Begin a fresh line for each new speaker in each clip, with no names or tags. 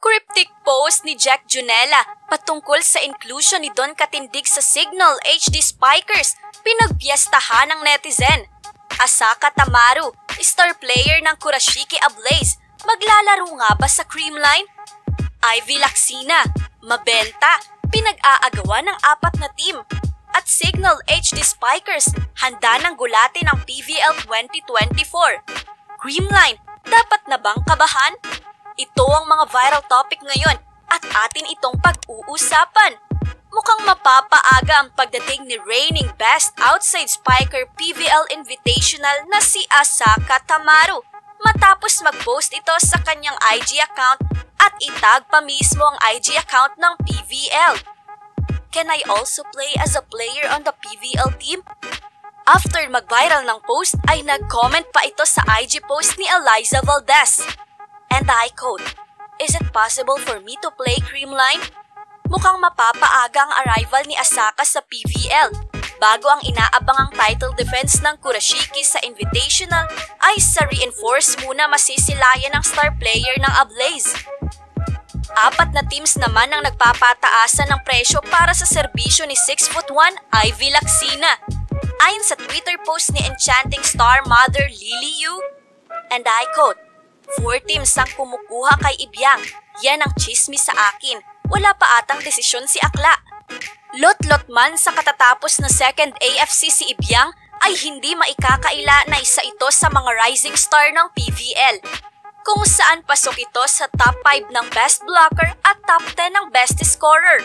Cryptic post ni Jack Junella patungkol sa inclusion ni Don Katindig sa Signal HD Spikers, pinagpiestahan ng netizen. Asaka Tamaru, star player ng Kurashiki Ablaze, maglalaro nga ba sa Creamline? Ivy Lacsina, mabenta, pinag-aagawan ng 4 na team. At Signal HD Spikers, handa ng gulate ng PVL 2024. Creamline, dapat na bang kabahan? Ito ang mga viral topic ngayon at atin itong pag-uusapan. Mukhang mapapaaga ang pagdating ni reigning Best Outside Spiker PVL Invitational na si Asaka Tamaru matapos mag-post ito sa kanyang IG account at itag pa mismo ang IG account ng PVL. Can I also play as a player on the PVL team? After mag-viral ng post ay nag-comment pa ito sa IG post ni Eliza Valdez. And I quote, "Is it possible for me to play Creamline?" Mukhang mapapaaga ang arrival ni Asaka sa PVL bago ang inaabangang title defense ng Kurashiki sa Invitational ay sa reinforce muna masisilayan ng star player ng Ablaze. 4 na teams naman ang nagpapataasan ng presyo para sa serbisyo ni 6'1" Ivy Lacsina. Ayon sa Twitter post ni Enchanting Star Mother Lily Yu, and I quote, "4 teams ang kumukuha kay Ibyang. Yan ang chismis sa akin. Wala pa atang desisyon si Akla." Lot-lot man sa katatapos na second AFC si Ibyang ay hindi maikakaila na isa ito sa mga rising star ng PVL, kung saan pasok ito sa top 5 ng best blocker at top 10 ng best scorer.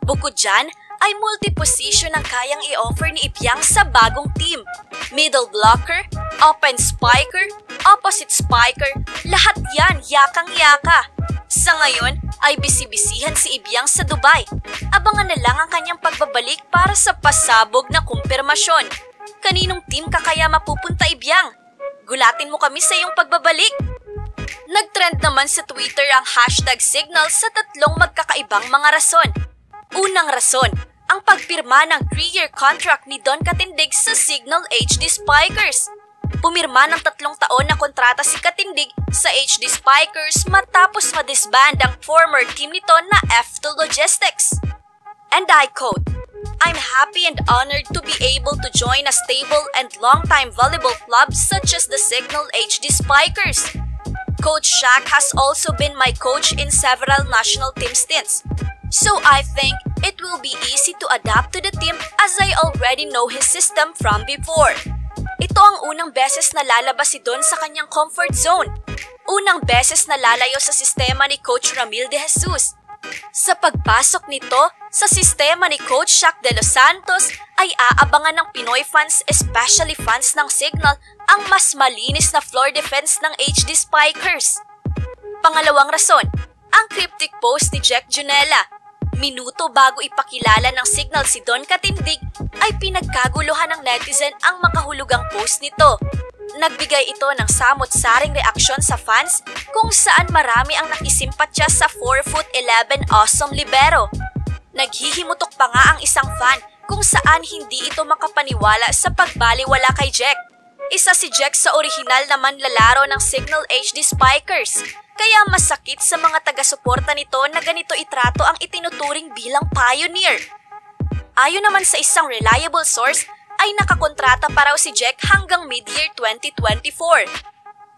Bukod dyan, ay multi-position ang kayang i-offer ni Ibyang sa bagong team. Middle blocker, open spiker, opposite spiker, lahat yan yakang-yaka. Sa ngayon ay bisibisihan si Ibyang sa Dubai. Abangan na lang ang kanyang pagbabalik para sa pasabog na kumpirmasyon. Kaninong team ka kaya mapupunta, Ibyang? Gulatin mo kami sa iyong pagbabalik. Nagtrend naman sa Twitter ang hashtag Signal sa 3 magkakaibang mga rason. Unang rason, ang pagpirma ng 3-year contract ni Don Katindig sa Signal HD Spikers. Pumirma ng 3 taon na kontrata si Katindig sa HD Spikers matapos ma-disband ang former team nito na F2 Logistics. And I quote, "I'm happy and honored to be able to join a stable and long-time volleyball club such as the Signal HD Spikers. Coach Shaq has also been my coach in several national team stints. So I think it will be easy to adapt to the team as I already know his system from before." Ito ang unang beses na lalabas si Don sa kanyang comfort zone. Unang beses na lalayo sa sistema ni Coach Ramil De Jesus. Sa pagpasok nito sa sistema ni Coach Shaq De Los Santos ay aabangan ng Pinoy fans, especially fans ng Signal, ang mas malinis na floor defense ng HD Spikers. Pangalawang rason, ang cryptic post ni Jack Junella. Minuto bago ipakilala ng Signal si Don Katindig ay pinagkaguluhan ng netizen ang makahulugang post nito. Nagbigay ito ng samot-saring reaksyon sa fans kung saan marami ang nakisimpatya sa 4'11" awesome libero. Naghihimutok pa nga ang isang fan kung saan hindi ito makapaniwala sa pagbaliwala kay Jack. Isa si Jack sa orihinal na manlalaro ng Signal HD Spikers. Kaya masakit sa mga taga-suporta nito na ganito itrato ang itinuturing bilang pioneer. Ayon naman sa isang reliable source, ay nakakontrata pa raw si Jack hanggang mid-year 2024.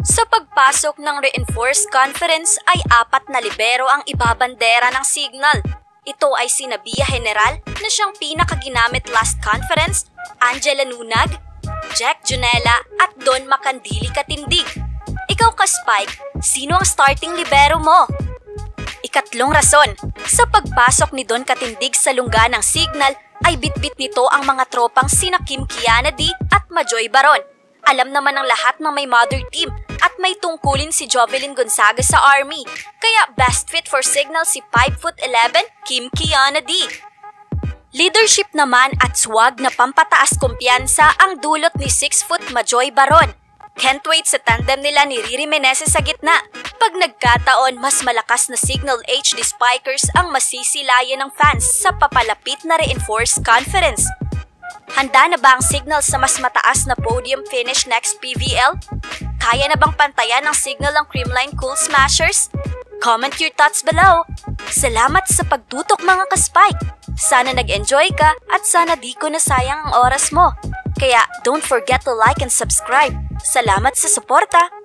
Sa pagpasok ng reinforced conference ay 4 na libero ang ibabandera ng Signal. Ito ay sina Bia General na siyang pinakaginamit last conference, Angela Nunag, Jack Junella at Don Makandili Katindig. Ikaw ka, Spike, sino ang starting libero mo? Ikatlong rason, sa pagpasok ni Don Katindig sa lungga ng Signal ay bitbit nito ang mga tropang sina Kim Kiana D at Majoy Baron. Alam naman ng lahat ng may mother team at may tungkulin si Jovelyn Gonzaga sa Army, kaya best fit for Signal si 5'11" Kim Kiana D. Leadership naman at swag na pampataas kumpiyansa ang dulot ni 6' Majoy Baron. Can't wait sa tandem nila ni Riri Meneses sa gitna. Pag nagkataon, mas malakas na Signal HD Spikers ang masisilayan ng fans sa papalapit na reinforced conference. Handa na ba ang Signal sa mas mataas na podium finish next PVL? Kaya na bang pantayan ng Signal ang Creamline Cool Smashers? Comment your thoughts below. Salamat sa pagtutok mga ka-Spike. Sana nag-enjoy ka at sana di ko nasayang ang oras mo. Kaya don't forget to like and subscribe. Salamat sa suporta!